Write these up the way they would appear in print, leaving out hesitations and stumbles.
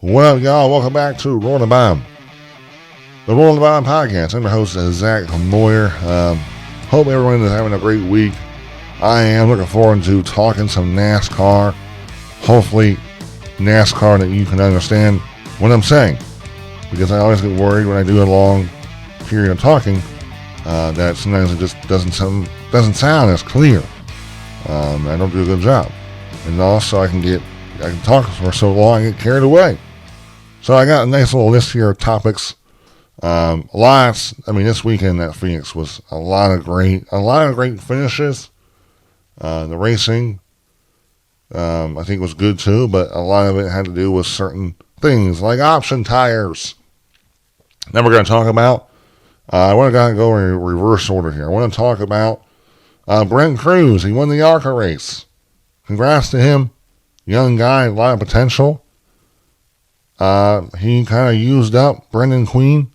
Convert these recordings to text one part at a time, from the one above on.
Well, y'all, welcome back to Rolling the Bomb, the Rolling the Bomb podcast. I'm your host, Zach Moyer. Hope everyone is having a great week. I am looking forward to talking some NASCAR. Hopefully, NASCAR that you can understand what I'm saying, because I always get worried when I do a long period of talking that sometimes it just doesn't sound as clear. I don't do a good job, and also I can talk for so long I get carried away. So I got a nice little list here of topics. This weekend at Phoenix was a lot of great finishes. The racing, I think, was good too, but a lot of it had to do with certain things like option tires. Then we're going to talk about, I want to go in reverse order here. I want to talk about Brent Cruz. He won the ARCA race. Congrats to him. Young guy, a lot of potential. He kind of used up Brendan Queen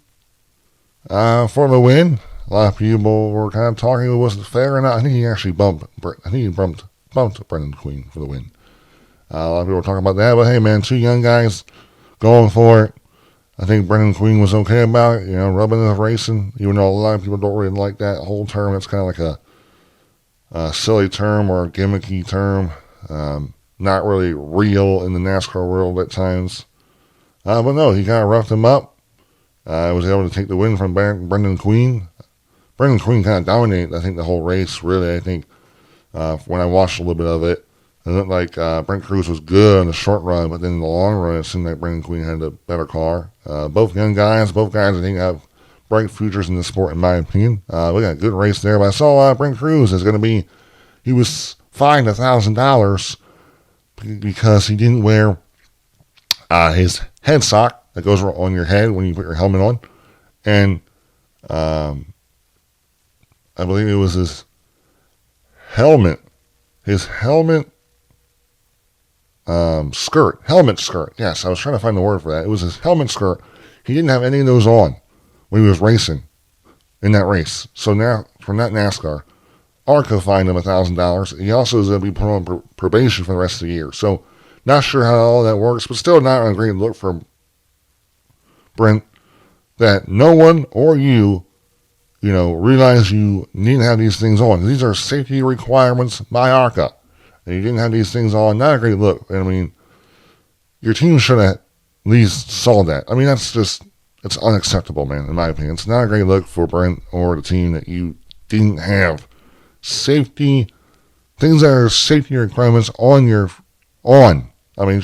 for the win. A lot of people were kind of talking it wasn't fair or not. I think he actually bumped Brendan Queen for the win. A lot of people were talking about that, but hey, man, two young guys going for it. I think Brendan Queen was okay about it, rubbing the racing, even though a lot of people don't really like that whole term. It's kind of like a silly term or a gimmicky term. Not really real in the NASCAR world at times. But no, he kind of roughed him up. Was able to take the win from Brendan Queen. Brendan Queen kind of dominated, I think, the whole race, really. I think when I watched a little bit of it, it looked like Brent Cruz was good on the short run, but then in the long run, it seemed like Brendan Queen had a better car. Both young guys, I think, have bright futures in the sport, in my opinion. We got a good race there, but I saw Brent Cruz is going to be, he was fined $1,000 because he didn't wear his head sock that goes on your head when you put your helmet on, and I believe it was his helmet skirt. Yes, I was trying to find the word for that. It was his helmet skirt. He didn't have any of those on when he was racing in that race. So now, from that NASCAR, ARCA fined him $1,000. He also is going to be put on probation for the rest of the year. So, not sure how all that works, but still not a great look for Brent that no one or you realize you need to have these things on. These are safety requirements by ARCA. And you didn't have these things on. Not a great look. I mean, your team should have at least saw that. I mean, it's unacceptable, man, in my opinion. It's not a great look for Brent or the team that you didn't have things that are safety requirements on. I mean,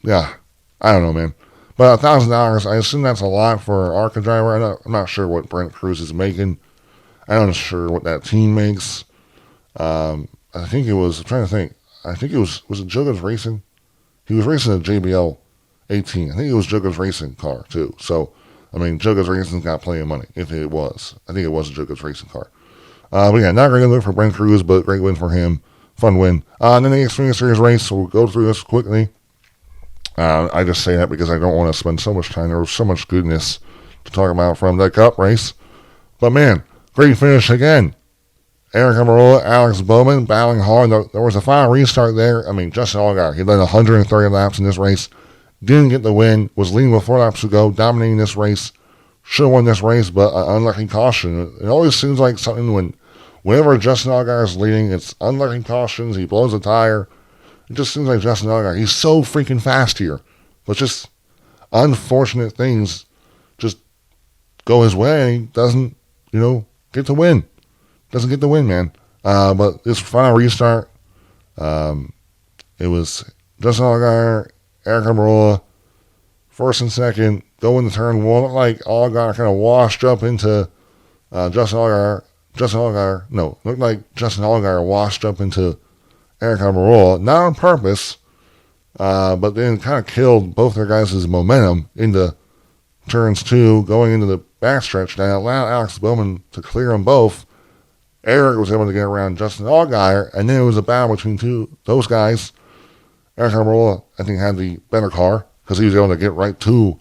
I don't know, man. But $1,000, I assume that's a lot for an ARCA driver. I'm not sure what Brent Cruz is making. I'm not sure what that team makes. I think it was it Jugga's Racing? He was racing a JBL 18. I think it was Jugga's Racing car, too. So, I mean, Jugga's Racing's got plenty of money, if it was. I think it was a Jugga's Racing car. But yeah, not a great look for Brent Cruz, but great win for him. Fun win. And then the Xfinty Series race, so we'll go through this quickly. I just say that because I don't want to spend so much time. There was so much goodness to talk about from the Cup race. But man, great finish again. Aric, Alex Bowman battling hard. There was a final restart there. I mean, Justin Allgaier, he led 130 laps in this race. Didn't get the win. Was leading with 4 laps to go. Dominating this race. Should have won this race, but unlucky caution. It always seems like something whenever Justin Allgaier is leading, it's unlucky cautions. He blows a tire. It just seems like Justin Allgaier, he's so freaking fast here. But just unfortunate things just go his way, and he doesn't, get the win. Doesn't get the win, man. But this final restart, it was Justin Allgaier, Aric Almirola, first and second, go into turn one. Looked like Allgaier kind of washed up into Justin Allgaier. Looked like Justin Allgaier washed up into Aric Almirola, not on purpose, but then kind of killed both their guys' momentum into turns 2, going into the backstretch. That allowed Alex Bowman to clear them both. Aric was able to get around Justin Allgaier, and then it was a battle between those guys. Aric Almirola, I think, had the better car because he was able to get right to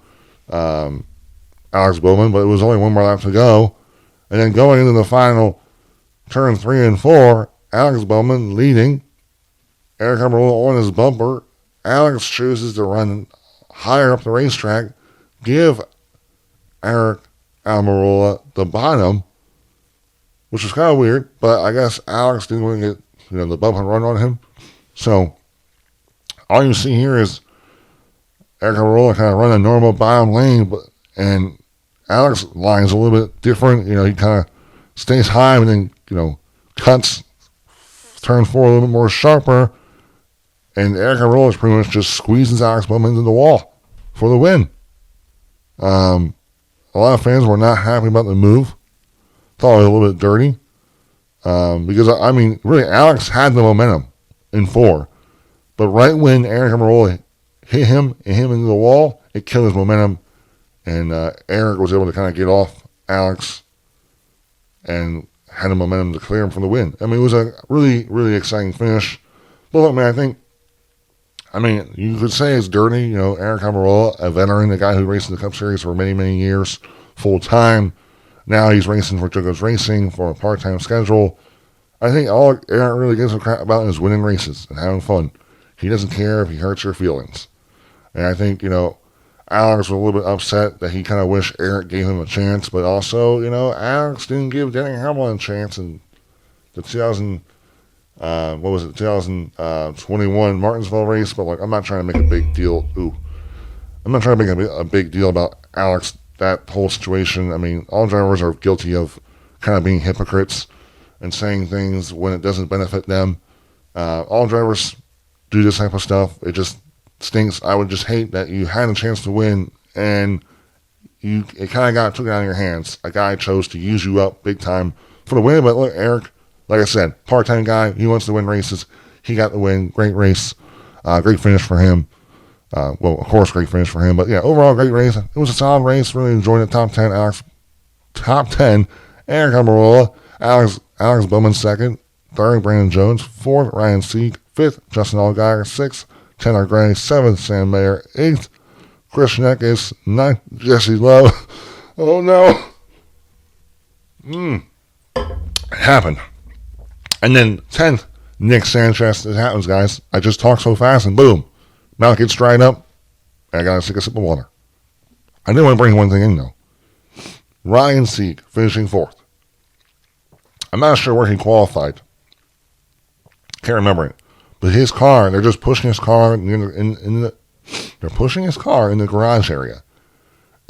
Alex Bowman, but it was only one more lap to go. And then going into the final turn 3 and 4, Alex Bowman leading, Aric Almirola on his bumper. Alex chooses to run higher up the racetrack, give Aric Almirola the bottom, which was kind of weird, but I guess Alex didn't want to get the bump and run on him. So all you see here is Aric Almirola kind of run a normal bottom lane, and Alex line's a little bit different. He kind of stays high and then cuts, turns forward a little bit more sharper, and Aric Almirola pretty much just squeezes Alex Bowman into the wall for the win. A lot of fans were not happy about the move. Thought it was a little bit dirty. Because, really, Alex had the momentum in 4. But right when Aric Almirola hit him and him into the wall, it killed his momentum. And Aric was able to kind of get off Alex and had the momentum to clear him from the win. It was a really, really exciting finish. But look, man, you could say it's dirty. Aric Almirola, a veteran, a guy who raced in the Cup Series for many, many years, full time. Now he's racing for Jacobs Racing for a part-time schedule. I think all Aric really gives a crap about is winning races and having fun. He doesn't care if he hurts your feelings. And I think, Alex was a little bit upset that he kind of wished Aric gave him a chance, but also, Alex didn't give Denny Hamlin a chance in the 2021 Martinsville race, but I'm not trying to make a big deal. I'm not trying to make a big deal about Alex, that whole situation. All drivers are guilty of kind of being hypocrites and saying things when it doesn't benefit them. All drivers do this type of stuff. It just stinks. I would just hate that you had a chance to win and it kind of got took out of your hands. A guy chose to use you up big time for the win, but look, Aric, like I said, part-time guy. He wants to win races. He got the win. Great race. Great finish for him. Of course, great finish for him. But, yeah, overall, great race. It was a solid race. Really enjoyed it. Top 10, Aric Almirola. Alex Bowman second. Third, Brandon Jones. Fourth, Ryan Sieg. Fifth, Justin Allgaier. Sixth, Tanner Gray. Seventh, Sam Mayer. Eighth, Chris Neckis. Ninth, Jesse Lowe. Oh, no. It happened. And then 10th, Nick Sanchez. It happens, guys. I just talk so fast and boom. Mouth gets dried up. And I got to take a sip of water. I didn't want to bring one thing in, though. Ryan Sieg finishing 4th. I'm not sure where he qualified. Can't remember it. But his car, they're just pushing his car they're pushing his car in the garage area.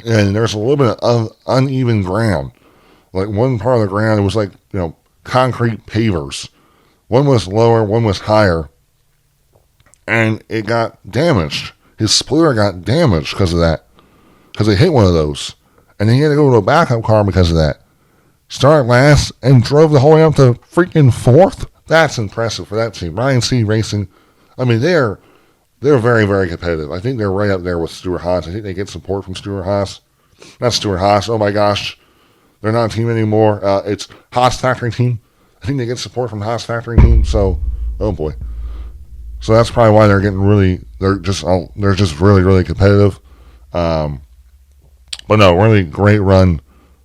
And there's a little bit of uneven ground. Like one part of the ground, it was like, concrete pavers. One was lower, one was higher. And it got damaged. His splitter got damaged because of that. Because they hit one of those. And then he had to go to a backup car because of that. Started last and drove the whole way up to freaking 4th. That's impressive for that team. Ryan C. Racing. They're very, very competitive. I think they're right up there with Stuart Haas. I think they get support from Stuart Haas. Not Stuart Haas. Oh my gosh. They're not a team anymore. It's Haas Factory Team. I think they get support from the Haas Factory Team. So, oh boy. So that's probably why they're just really, really competitive. But no, really great run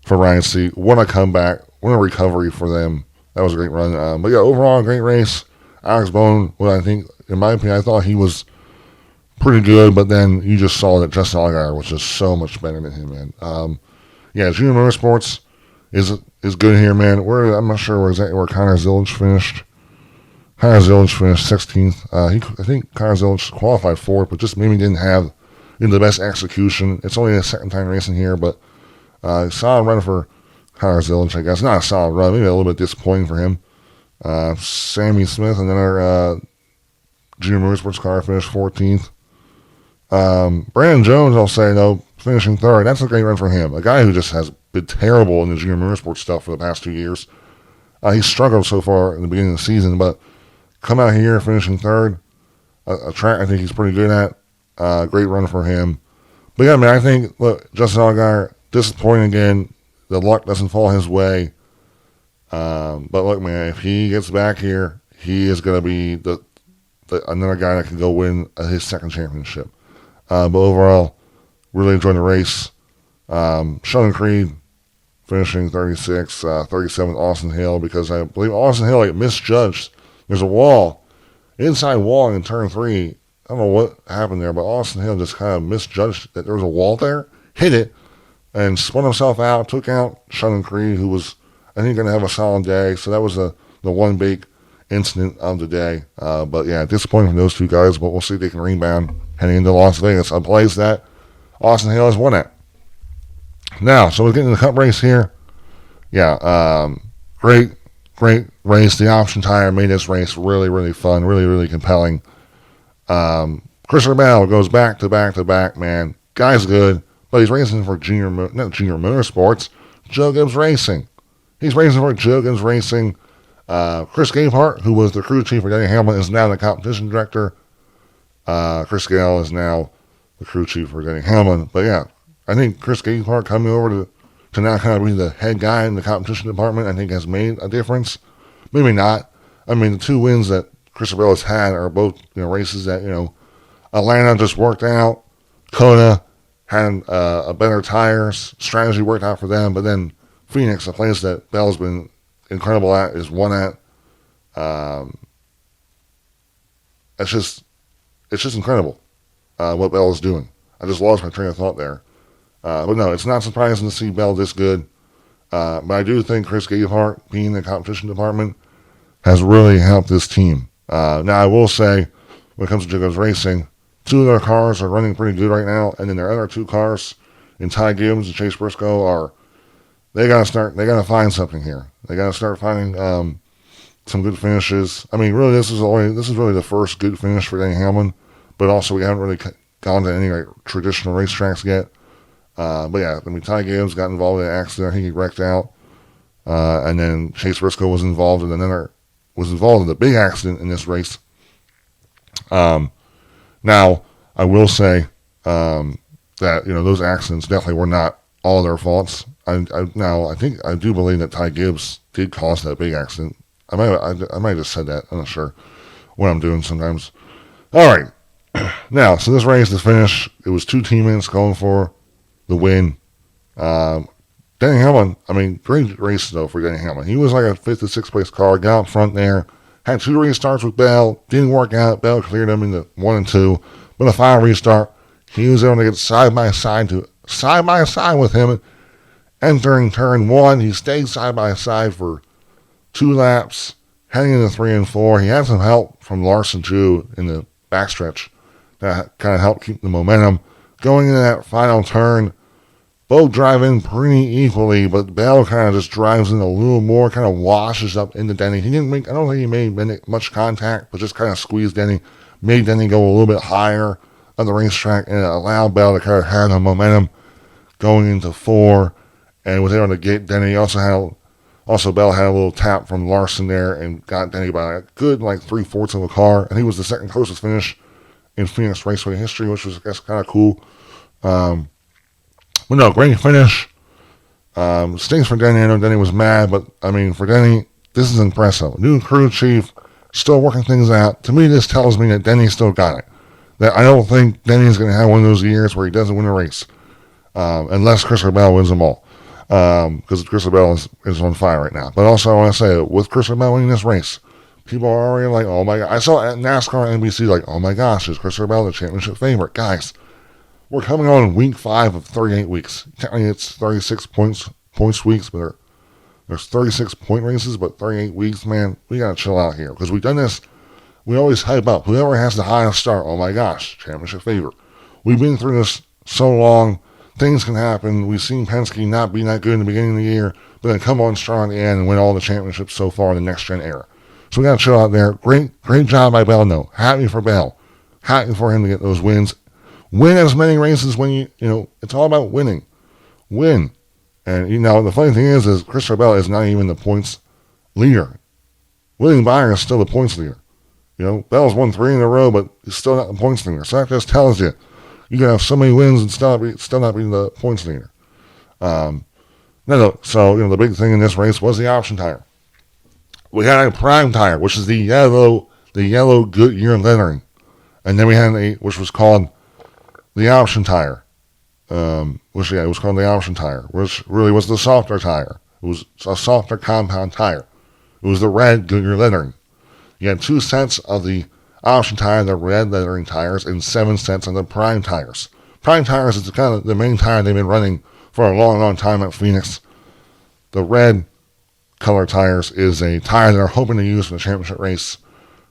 for Ryan C. What a comeback. What a recovery for them. That was a great run. But yeah, overall, great race. Alex Bowman, in my opinion, I thought he was pretty good, but then you just saw that Justin Allgaier was just so much better than him, man. Junior Motorsports is good here, man. I'm not sure where Connor Zillage finished. Connor Zillage finished 16th. I think Connor Zillage qualified 4th, but just maybe didn't have the best execution. It's only a second time racing here, but solid run for Connor Zillage, I guess. Not a solid run, maybe a little bit disappointing for him. Sammy Smith, and then our Junior Motorsports car finished 14th. Brandon Jones, I'll say, though, finishing 3rd. That's a great run for him. A guy who just has been terrible in the Junior Motorsports stuff for the past 2 years. He struggled so far in the beginning of the season, but come out here finishing 3rd. A track I think he's pretty good at. Great run for him. But yeah, man, I think, look, Justin Allgaier, disappointing again. The luck doesn't fall his way. But look, man, if he gets back here, he is going to be another guy that can go win his second championship. But overall, really enjoyed the race. Sheldon Creed finishing 36, 37th Austin Hill, because I believe Austin Hill misjudged. There's a inside wall in turn 3. don't know what happened there, but Austin Hill just kind of misjudged that there was a wall there, hit it, and spun himself out, took out Shannon Creed, who was, I think, going to have a solid day. So that was the one big incident of the day. But yeah, disappointing from those two guys, but we'll see if they can rebound heading into Las Vegas, a place that Austin Hill has won at. Now, so we're getting the Cup race here. Yeah, great race. The option tire made this race really, really fun, really, really compelling. Christopher Bell goes back to back, man. Guy's good, but he's racing for not Junior Motorsports, Joe Gibbs Racing. He's racing for Joe Gibbs Racing. Chris Gabehart, who was the crew chief for Denny Hamlin, is now the competition director. Chris Gale is now the crew chief for Denny Hamlin. But yeah, I think Chris Gabehart coming over to now kind of be the head guy in the competition department, I think has made a difference. Maybe not. I mean, the two wins that Christopher Bell has had are both races that Atlanta just worked out. Kona had a better tires strategy worked out for them, but then Phoenix, a place that Bell's been incredible at, is won at. It's just incredible what Bell is doing. I just lost my train of thought there. But no, it's not surprising to see Bell this good. But I do think Chris Gabehart, being in the competition department, has really helped this team. Now, I will say, when it comes to Jacobs Racing, two of their cars are running pretty good right now, and then their other two cars, in Ty Gibbs and Chase Briscoe, they gotta find something here. They gotta start finding some good finishes. I mean, really, this is really the first good finish for Denny Hamlin, but also we haven't really gone to any traditional racetracks yet. But yeah, I mean, Ty Gibbs got involved in an accident. I think he wrecked out, and then Chase Briscoe was involved in the big accident in this race. Now, I will say that those accidents definitely were not all their faults. I do believe that Ty Gibbs did cause that big accident. I might have just said that. I'm not sure what I'm doing sometimes. All right. Now, so this race, this finish, it was two teammates going for the win. Denny Hamlin, I mean, great race though for Denny Hamlin. He was like a 5th to 6th place car, got up front there, had 2 restarts with Bell, didn't work out. Bell cleared him into 1 and 2, but a final restart, he was able to get side by side with him. Entering turn 1, he stayed side by side for 2 laps, heading into 3 and 4. He had some help from Larson too in the backstretch that kind of helped keep the momentum. Going into that final turn, both drive in pretty equally, but Bell kind of just drives in a little more, kind of washes up into Denny. I don't think he made much contact, but just kind of squeezed Denny, made Denny go a little bit higher on the racetrack, and it allowed Bell to kind of have the momentum going into 4, and was able to get Denny. Also Bell had a little tap from Larson there and got Denny by a good 3/4 of a car. I think it was the second closest finish in Phoenix Raceway history, which was, I guess, kind of cool. But no, great finish. Stings for Denny. I know Denny was mad, but I mean, for Denny, this is impressive. New crew chief, still working things out. To me, this tells me that Denny still got it. That I don't think Denny's going to have one of those years where he doesn't win a race, unless Christopher Bell wins them all. Because Christopher Bell is on fire right now. But also, I want to say, with Christopher Bell winning this race, people are already like, oh my God. I saw at NASCAR and NBC, like, oh my gosh, is Christopher Bell the championship favorite? Guys, we're coming on week 5 of 38 weeks. Technically, it's 36 points weeks, but there's 36 point races, but 38 weeks, man, we got to chill out here. Because we've done this, we always hype up. Whoever has the highest start, oh my gosh, championship favorite. We've been through this so long. Things can happen. We've seen Penske not be that good in the beginning of the year, but then come on strong at the end and win all the championships so far in the next-gen era. So we got to chill out there. Great job by Bell, no. Happy for Bell. Happy for him to get those wins. Win as many races when it's all about winning. Win. And, the funny thing is Christopher Bell is not even the points leader. William Byron is still the points leader. Bell's won 3 in a row, but he's still not the points leader. So that just tells you can have so many wins and still not be the points leader. So, the big thing in this race was the option tire. We had a prime tire, which is the yellow Goodyear lettering. And then we had which was called the option tire. It was called the option tire, which really was the softer tire. It was a softer compound tire. It was the red Goodyear lettering. You had 2 sets of the option tire, the red lettering tires, and 7 cents on the prime tires. Prime tires is kind of the main tire they've been running for a long, long time at Phoenix. The red color tires is a tire they're hoping to use for the championship race.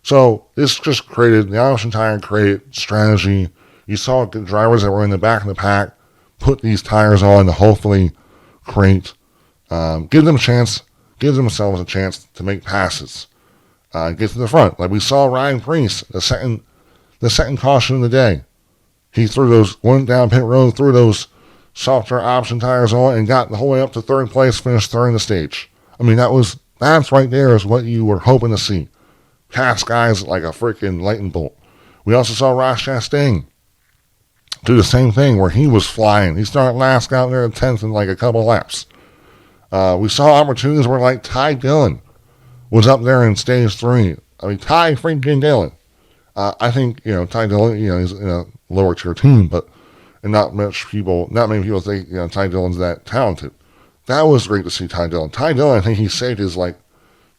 So this just created, the option tire created strategy. You saw the drivers that were in the back of the pack put these tires on to hopefully create, give them a chance, give themselves a chance to make passes, get to the front. Like we saw Ryan Preece, the second caution of the day. He went down pit road, threw those softer option tires on, and got the whole way up to third place, finished third in the stage. I mean, that's right there is what you were hoping to see. Pass guys like a freaking lightning bolt. We also saw Ross Chastain do the same thing where he was flying. He started last, got there in 10th in like a couple laps. We saw opportunities where like Ty Dillon was up there in stage 3. I mean, Ty freaking Dillon. I think, Ty Dillon, he's in a lower tier team, but not many people think, Ty Dillon's that talented. That was great to see Ty Dillon. Ty Dillon, I think he saved his like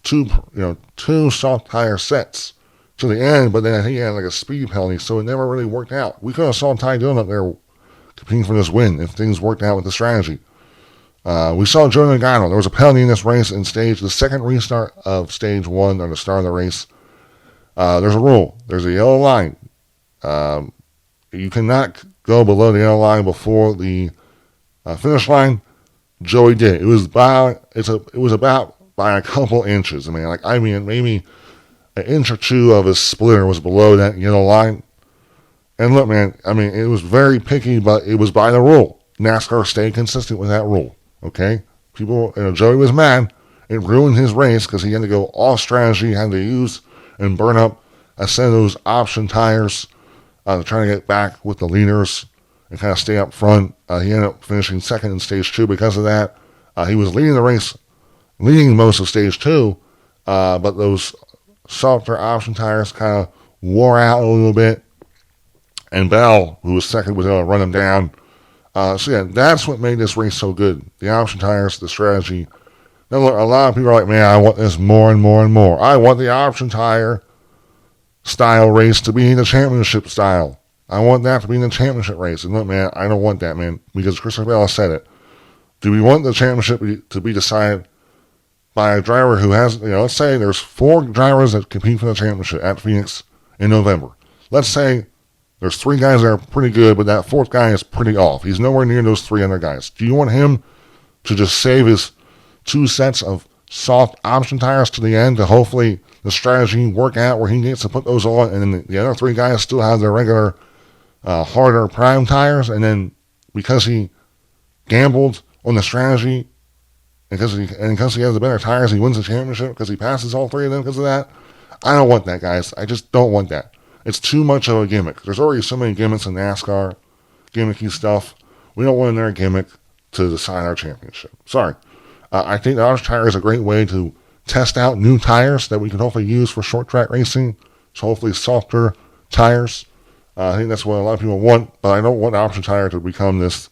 two soft tire sets to the end, but then I think he had like a speed penalty, so it never really worked out. We could have saw Ty Dillon up there competing for this win if things worked out with the strategy. We saw Joe Nagano. There was a penalty in this race in the second restart of stage 1 or the start of the race. There's a rule. There's a yellow line. You cannot go below the yellow line before the finish line. Joey did. It was about by a couple inches. Maybe an inch or two of his splitter was below that yellow line. And look, man, it was very picky, but it was by the rule. NASCAR stayed consistent with that rule. Okay? Joey was mad. It ruined his race because he had to go off strategy, had to use and burn up a set of those option tires to try to get back with the leaders and kind of stay up front. He ended up finishing second in stage 2 because of that. He was leading the race, leading most of stage 2, but those softer option tires kind of wore out a little bit. And Bell, who was second, was able to run him down. That's what made this race so good. The option tires, the strategy. Now, look, a lot of people are like, man, I want this more and more and more. I want the option tire style race to be the championship style. I want that to be in the championship race. And look, man, I don't want that, man, because Chris Bell said it. Do we want the championship to be decided by a driver who has, let's say there's 4 drivers that compete for the championship at Phoenix in November. Let's say there's 3 guys that are pretty good, but that 4th guy is pretty off. He's nowhere near those 3 other guys. Do you want him to just save his 2 sets of soft option tires to the end to hopefully the strategy work out where he gets to put those on, and then the other 3 guys still have their regular harder prime tires, and then because he gambled on the strategy and because he has the better tires, he wins the championship because he passes all 3 of them because of that? I don't want that, guys. I just don't want that. It's too much of a gimmick. There's already so many gimmicks in NASCAR, gimmicky stuff. We don't want another gimmick to decide our championship. Sorry. I think the option tire is a great way to test out new tires that we can hopefully use for short track racing. So hopefully softer tires. I think that's what a lot of people want, but I don't want the option tire to become this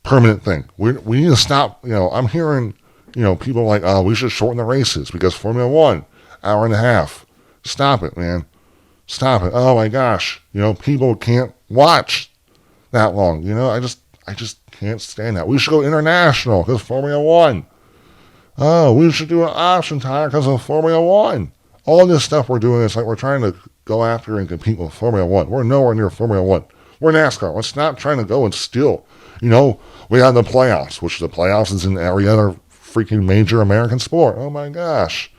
permanent thing. We need to stop. I'm hearing, people like, oh, we should shorten the races because Formula 1, hour and a half. Stop it, man. Stop it. Oh my gosh. People can't watch that long. I just can't stand that. We should go international because Formula 1. Oh, we should do an option tire because of Formula 1. All this stuff we're doing is like we're trying to go after and compete with Formula 1. We're nowhere near Formula 1. We're NASCAR. Let's not trying to go and steal. We have the playoffs, which the playoffs is in every other freaking major American sport. Oh my gosh.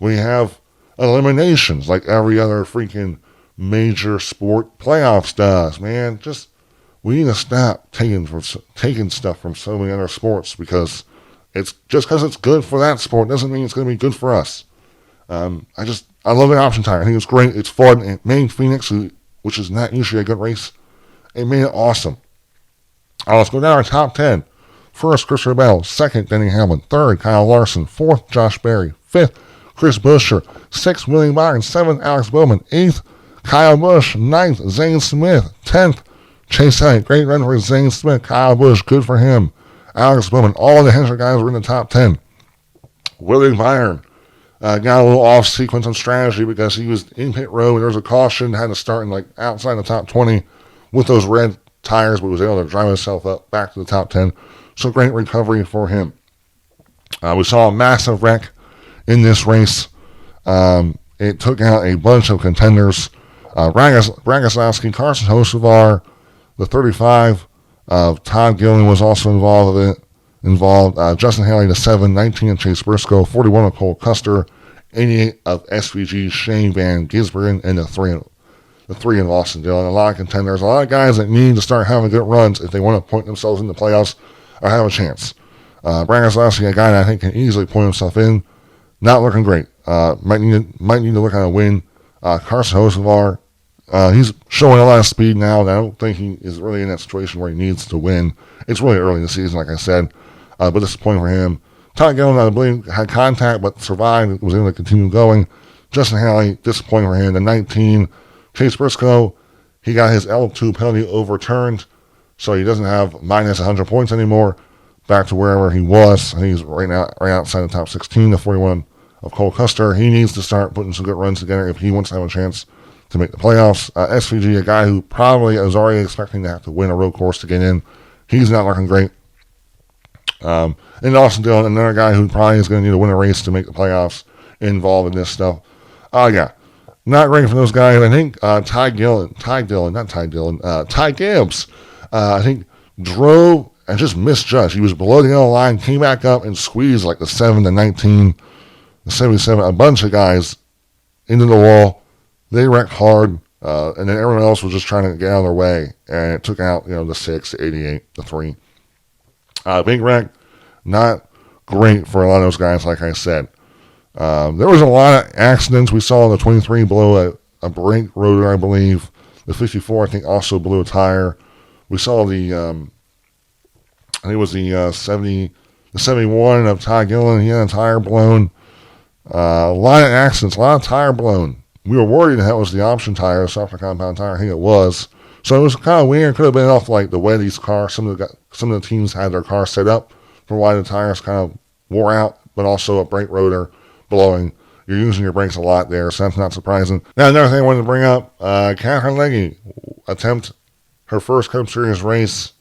We have eliminations like every other freaking major sport playoffs does, man. We need to stop taking stuff from so many other sports because it's just because it's good for that sport doesn't mean it's going to be good for us. I love the option tire. I think it's great. It's fun. It made Phoenix, which is not usually a good race, it made it awesome. Let's go down our top 10. First, Christopher Bell. Second, Denny Hamlin. Third, Kyle Larson. Fourth, Josh Berry. Fifth, Chris Buescher. Sixth, William Byron. Seventh, Alex Bowman. Eighth, Kyle Busch. Ninth, Zane Smith. 10th, Chase Elliott. Great run for Zane Smith. Kyle Busch, good for him. Alex Bowman. All the Hendrick guys were in the top 10. William Byron. got a little off sequence on strategy because he was in pit road and there was a caution, had to start in like outside the top 20 with those red tires, but was able to drive himself up back to the top 10. So great recovery for him. We saw a massive wreck in this race. It took out a bunch of contenders. Ragaslowski, Carson Hocevar, the 35 of Todd Gillen was also involved with it. Justin Haley, the 7, 19 of Chase Briscoe, 41 of Cole Custer, 88 of SVG Shane Van Gisbergen, and the 3 in Austin Dillon. A lot of contenders, a lot of guys that need to start having good runs if they want to point themselves in the playoffs or have a chance. Bragaslowski, a guy that I think can easily point himself in, not looking great. Might need to look at a win. Carson Hocevar, he's showing a lot of speed now. And I don't think he is really in that situation where he needs to win. It's really early in the season, like I said, but disappointing for him. Todd Gillen, I believe, had contact but survived, was able to continue going. Justin Haley, disappointing for him. The 19, Chase Briscoe, he got his L2 penalty overturned, so he doesn't have minus 100 points anymore. Back to wherever he was. I think he's right outside the top 16, the 41 of Cole Custer. He needs to start putting some good runs together if he wants to have a chance to make the playoffs. SVG, a guy who probably was already expecting to have to win a road course to get in. He's not looking great. And Austin Dillon, another guy who probably is going to need to win a race to make the playoffs involved in this stuff. Yeah. Not great for those guys. I think Ty Gibbs, I think drove and just misjudged. He was below the yellow line, came back up and squeezed like the 7, the 19, the 77, a bunch of guys into the wall. They wrecked hard, and then everyone else was just trying to get out of their way, and it took out, the 6, the 88, the 3. Big wreck, not great for a lot of those guys, like I said. There was a lot of accidents. We saw the 23 blow a brake rotor, I believe. The 54, I think, also blew a tire. We saw the, I think it was the 71 of Ty Gillen. He had a tire blown. A lot of accidents, a lot of tire blown. We were worried that was the option tire, the softer compound tire. I think it was. So it was kind of weird. Could have been off like the Weddy's car. Some of the teams had their car set up for why the tires kind of wore out, but also a brake rotor blowing. You're using your brakes a lot there, so that's not surprising. Now, another thing I wanted to bring up, Katherine legge attempt her first Cup Series race.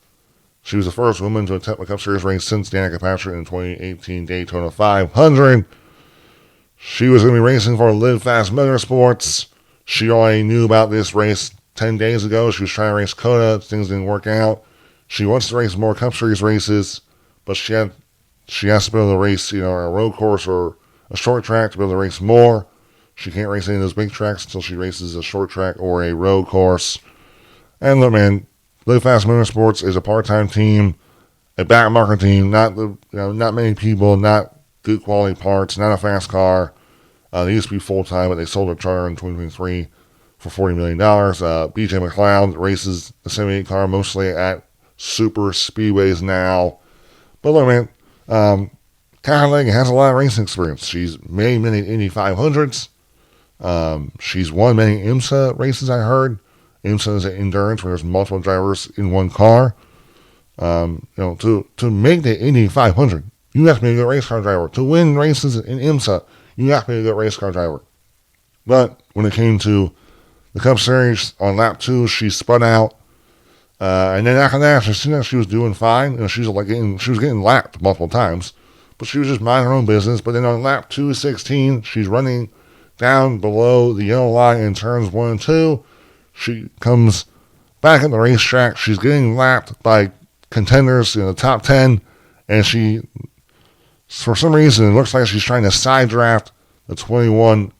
She was the first woman to attempt a Cup Series race since Danica Patrick in 2018 Daytona 500. She was going to be racing for Live Fast Motorsports. She already knew about this race 10 days ago. She was trying to race Kona. Things didn't work out. She wants to race more Cup Series races, but she has to be able to race, a road course or a short track to be able to race more. She can't race any of those big tracks until she races a short track or a road course. And look, man, Live Fast Motorsports is a part-time team, a back-market team, not many people, not good quality parts, not a fast car. They used to be full-time, but they sold their charter in 2023 for $40 million. BJ McLeod races the 78 car mostly at super speedways now. But look, man, Katherine legge has a lot of racing experience. She's made many Indy 500s. She's won many IMSA races, I heard. IMSA is an endurance where there's multiple drivers in one car. To make the Indy 500, you have to be a good race car driver. To win races in IMSA, you have to be a good race car driver. But when it came to the Cup Series on lap 2, she spun out. And then after that, she was doing fine. She was getting lapped multiple times. But she was just minding her own business. But then on lap 2:16, she's running down below the yellow line in turns 1 and 2. She comes back at the racetrack. She's getting lapped by contenders in the top 10. And she, for some reason, it looks like she's trying to side draft the 21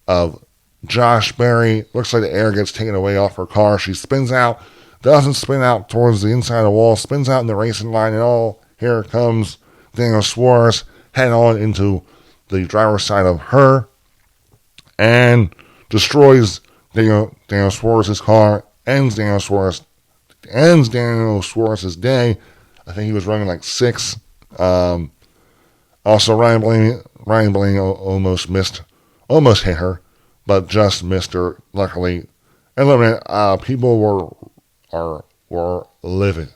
of Josh Berry. Looks like the air gets taken away off her car. She spins out, doesn't spin out towards the inside of the wall, spins out in the racing line, and here comes Daniel Suarez head on into the driver's side of her and destroys Daniel Suarez's car, ends Daniel Suarez's day. I think he was running like 6. Also, Ryan Blaney almost hit her, but just missed her, luckily. And look, man, people were livid,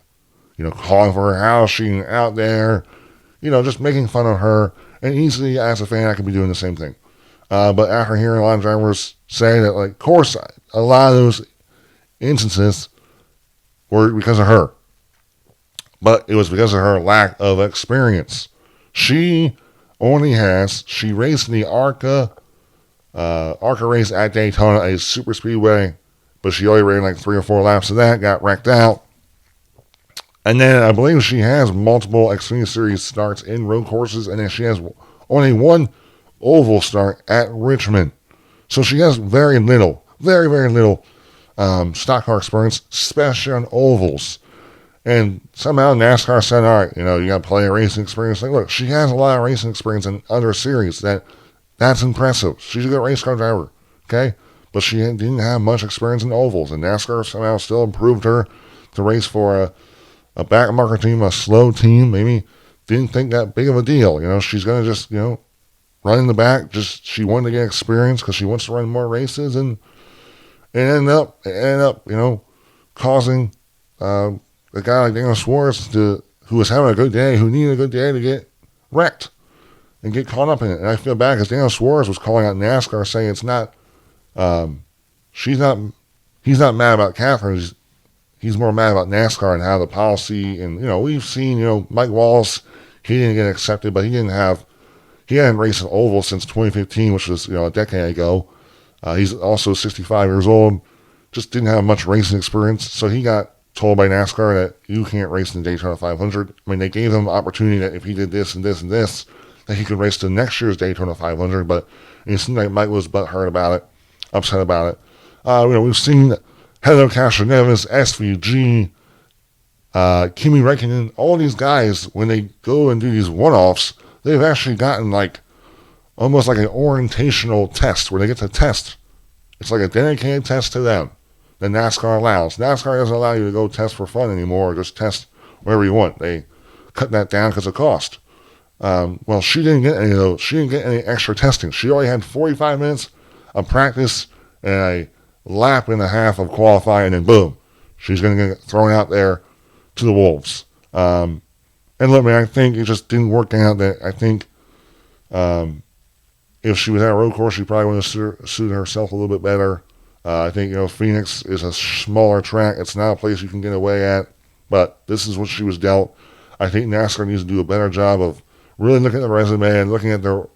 calling for her house, she out there, just making fun of her. And easily, as a fan, I could be doing the same thing. But after hearing a lot of drivers say that, like, of course, a lot of those instances were because of her. But it was because of her lack of experience. She raced in the ARCA race at Daytona, a super speedway, but she only ran like 3 or 4 laps of that, got wrecked out. And then I believe she has multiple Xfinity Series starts in road courses, and then she has only one oval start at Richmond. So she has very little stock car experience, especially on ovals. And somehow NASCAR said, all right, you got plenty of racing experience. Like, look, she has a lot of racing experience in other series. That's impressive. She's a good race car driver, okay? But she didn't have much experience in ovals. And NASCAR somehow still improved her to race for a backmarker team, a slow team. Maybe didn't think that big of a deal. She's going to just, run in the back. She wanted to get experience because she wants to run more races. And it ended up, causing a guy like Daniel Suarez, who was having a good day, who needed a good day, to get wrecked and get caught up in it. And I feel bad because Daniel Suarez was calling out NASCAR, saying it's not, he's not mad about Katherine. He's more mad about NASCAR and how the policy, and, we've seen, Mike Wallace, he didn't get accepted, but he hadn't raced an oval since 2015, which was, a decade ago. He's also 65 years old, just didn't have much racing experience, so he got told by NASCAR that you can't race in the Daytona 500. I mean, they gave him an opportunity that if he did this and this and this, that he could race the next year's Daytona 500, but it seemed like Mike was butthurt about it, upset about it. We've seen Heather Castroneves, SVG, Kimi Räikkönen, all these guys, when they go and do these one-offs, they've actually gotten almost like an orientational test where they get to test. It's like a dedicated test to them that NASCAR allows. NASCAR doesn't allow you to go test for fun anymore, or just test wherever you want. They cut that down because of cost. Well, she didn't get any of those. She didn't get any extra testing. She only had 45 minutes of practice and a lap and a half of qualifying, and then boom, she's going to get thrown out there to the wolves. And look, man, I think it just didn't work out. I think if she was at a road course, she probably would have suited herself a little bit better. I think, Phoenix is a smaller track. It's not a place you can get away at, but this is what she was dealt. I think NASCAR needs to do a better job of really looking at the resume and looking at their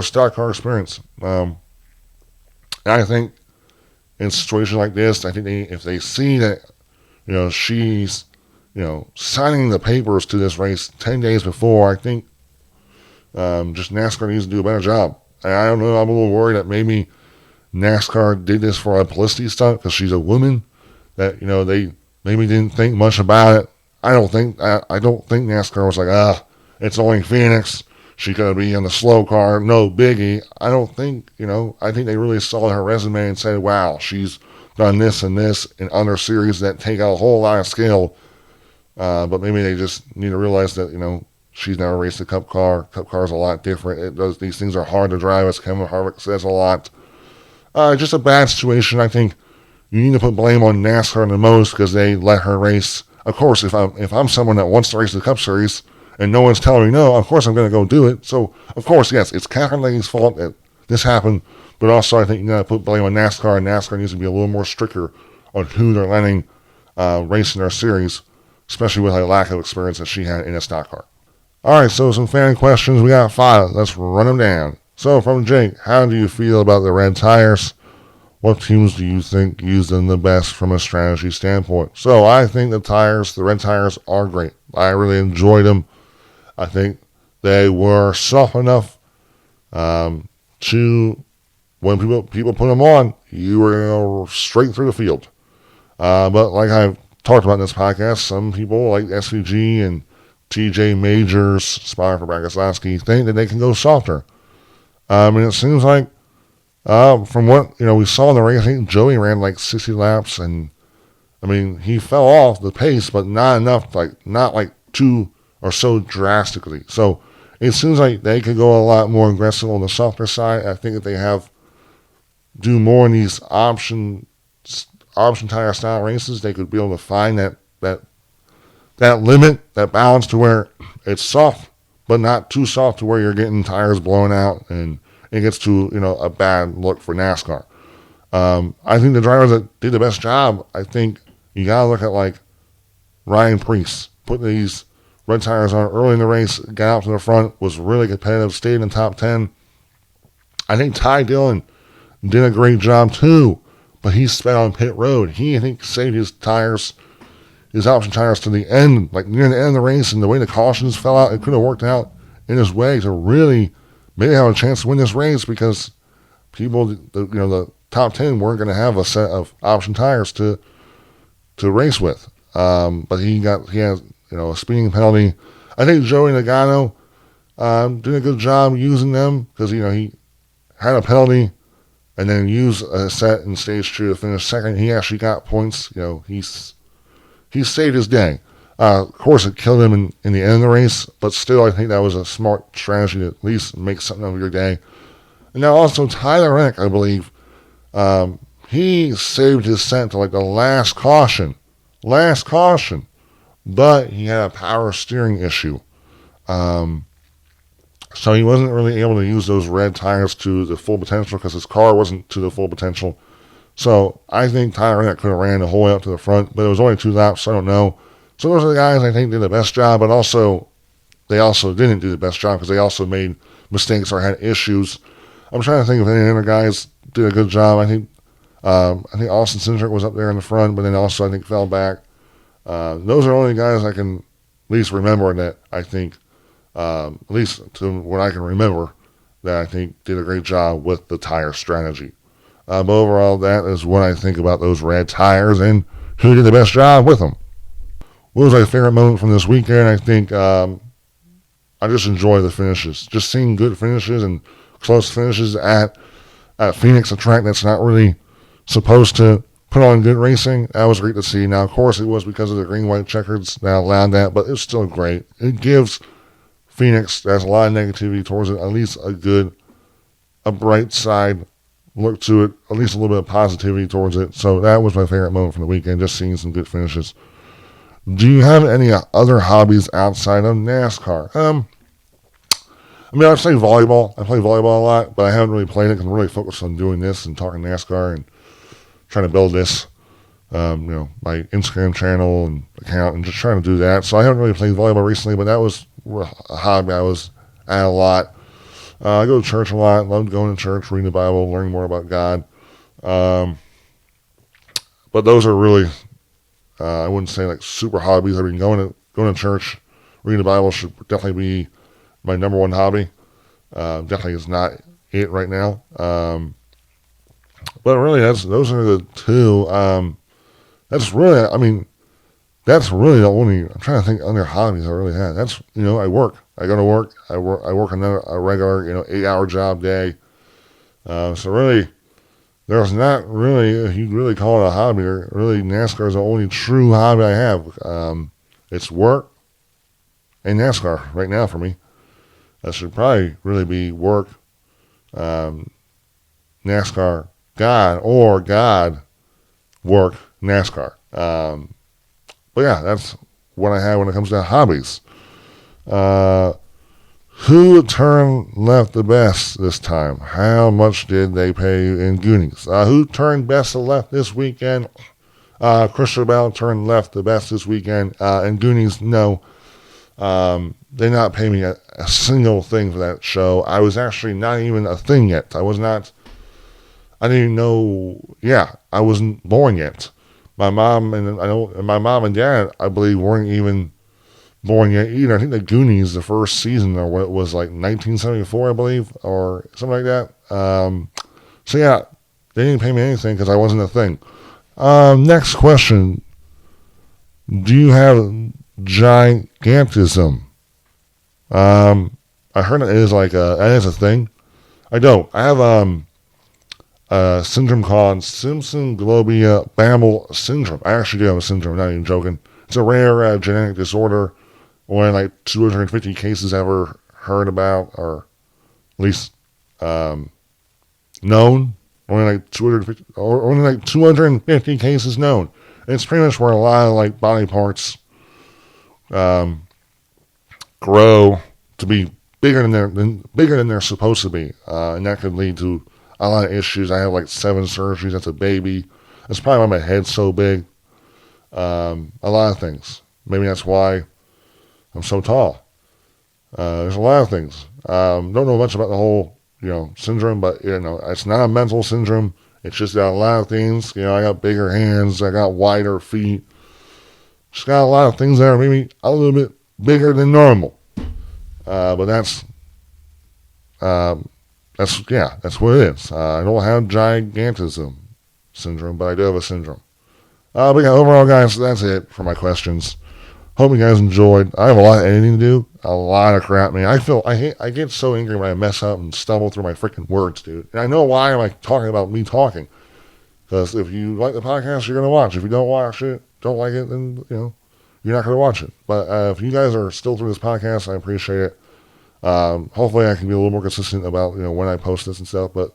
stock car experience. And I think in situations like this, I think if they see that, she's, signing the papers to this race 10 days before, I think just NASCAR needs to do a better job. And I don't know, I'm a little worried that maybe NASCAR did this for a publicity stunt because she's a woman, that, they maybe didn't think much about it. I don't think NASCAR was like, it's only Phoenix. She could be in the slow car, no biggie. I don't think, I think they really saw her resume and said, wow, she's done this and this in other series that take out a whole lot of skill. But maybe they just need to realize that, she's never raced a Cup car. Cup car is a lot different. These things are hard to drive, as Kevin Harvick says a lot. Just a bad situation. I think you need to put blame on NASCAR the most because they let her race. Of course, if I'm someone that wants to race the Cup Series and no one's telling me no, of course I'm going to go do it. So, of course, yes, it's Katherine Legge's fault that this happened. But also, I think you got to put blame on NASCAR, and NASCAR needs to be a little more stricter on who they're letting race in their series, especially with a lack of experience that she had in a stock car. All right, so some fan questions. We got 5. Let's run them down. So, from Jake, how do you feel about the red tires? What teams do you think use them the best from a strategy standpoint? So, I think the red tires are great. I really enjoyed them. I think they were soft enough to, when people put them on, you were going to go straight through the field. But like I've talked about in this podcast, some people like SVG and TJ Majors, spotter for Bragaslowski, think that they can go softer. And it seems like, from what we saw in the race, I think Joey ran like 60 laps, and he fell off the pace, but not enough, not like too or so drastically. So it seems like they could go a lot more aggressive on the softer side. I think if they do more in these option tire style races, they could be able to find that limit, that balance to where it's soft, but not too soft to where you're getting tires blown out and it gets to, a bad look for NASCAR. I think the drivers that did the best job, I think you got to look at like Ryan Preece, putting these red tires on early in the race, got out to the front, was really competitive, stayed in the top 10. I think Ty Dillon did a great job too, but he sped on pit road. He, I think, saved his tires, his option tires to the end, like near the end of the race, and the way the cautions fell out, it could have worked out in his way to really maybe have a chance to win this race because people, the top 10 weren't going to have a set of option tires to race with. But he has a speeding penalty. I think Joey Nagano did a good job using them because, he had a penalty and then used a set in stage 2 to finish second. He actually got points. He saved his day. Of course, it killed him in the end of the race, but still, I think that was a smart strategy to at least make something of your day. And now also Tyler Reddick, I believe, he saved his set to like the last caution, but he had a power steering issue. So he wasn't really able to use those red tires to the full potential because his car wasn't to the full potential. So I think Tyler Reddick could have ran the whole way up to the front, but it was only 2 laps, so I don't know. So those are the guys I think did the best job, but also they also didn't do the best job because they also made mistakes or had issues. I'm trying to think if any other guys did a good job. I think Austin Cindric was up there in the front, but then also I think fell back. Those are only guys I can at least remember that I think, at least to what I can remember, that I think did a great job with the tire strategy. But overall, that is what I think about those red tires and who did the best job with them. What was my favorite moment from this weekend? I think I just enjoy the finishes. Just seeing good finishes and close finishes at Phoenix, a track that's not really supposed to put on good racing. That was great to see. Now, of course, it was because of the green-white checkers that allowed that, but it's still great. It gives Phoenix, there's a lot of negativity towards it, at least a bright side look to it, at least a little bit of positivity towards it. So that was my favorite moment from the weekend, just seeing some good finishes. Do you have any other hobbies outside of NASCAR? I play volleyball. I play volleyball a lot, but I haven't really played it because I'm really focused on doing this and talking NASCAR and trying to build this, my Instagram channel and account and just trying to do that. So I haven't really played volleyball recently, but that was a hobby I was at a lot. I go to church a lot. Loved going to church, reading the Bible, learning more about God. But those are really, I wouldn't say like super hobbies. I mean, going to church, reading the Bible should definitely be my number one hobby. Definitely is not it right now. But really, those are the two. That's really the only. I'm trying to think other hobbies I really had. That's I work. I go to work. I work a regular 8-hour job day. So really, there's not really, if you really call it a hobby, really NASCAR is the only true hobby I have. It's work and NASCAR right now for me. That should probably really be work, NASCAR, God, or God, work, NASCAR. But yeah, that's what I have when it comes to hobbies. Who turned left the best this time? How much did they pay you in Goonies? Who turned best to left this weekend? Christopher Bell turned left the best this weekend. And Goonies, no. They not pay me a single thing for that show. I was actually not even a thing yet. I didn't even know, I wasn't born yet. My mom and dad, I believe, weren't even born yet either. I think the Goonies, the first season, or what it was like 1974, I believe, or something like that. So yeah, they didn't pay me anything because I wasn't a thing. Next question. Do you have gigantism? I heard it is that is a thing. I don't. I have a syndrome called Simpson-Globia-Bamble syndrome. I actually do have a syndrome, I'm not even joking. It's a rare genetic disorder. Only like 250 cases ever heard about, or at least known. Only like 250 cases known. And it's pretty much where a lot of like body parts grow to be bigger than they're supposed to be, and that could lead to a lot of issues. I have like 7 surgeries as a baby. That's probably why my head's so big. A lot of things. Maybe that's why I'm so tall. There's a lot of things. Don't know much about the whole, syndrome, but, it's not a mental syndrome. It's just got a lot of things. I got bigger hands. I got wider feet. Just got a lot of things that are maybe a little bit bigger than normal. But that's what it is. I don't have gigantism syndrome, but I do have a syndrome. But yeah, overall, guys, that's it for my questions. Hope you guys enjoyed. I have a lot of editing to do. A lot of crap, man. I get so angry when I mess up and stumble through my freaking words, dude. And I know why I'm talking about me talking. Because if you like the podcast, you're going to watch. If you don't watch it, don't like it, then, you're not going to watch it. But if you guys are still through this podcast, I appreciate it. Hopefully I can be a little more consistent about, when I post this and stuff. But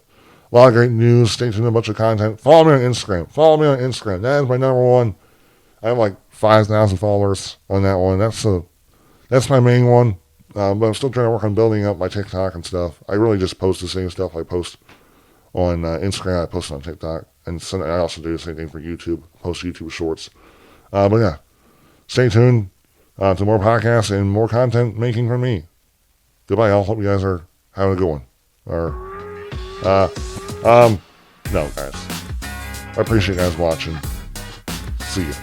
a lot of great news. Stay tuned to a bunch of content. Follow me on Instagram. That is my number one. I have like 5,000 followers on that one. That's my main one. But I'm still trying to work on building up my TikTok and stuff. I really just post the same stuff I post on Instagram. I post on TikTok. And I also do the same thing for YouTube. Post YouTube shorts. But yeah, stay tuned to more podcasts and more content making from me. Goodbye, all. Hope you guys are having a good one. No, guys. I appreciate you guys watching. See you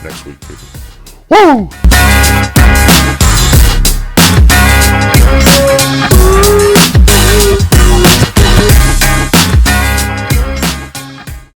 next week, people. Woo!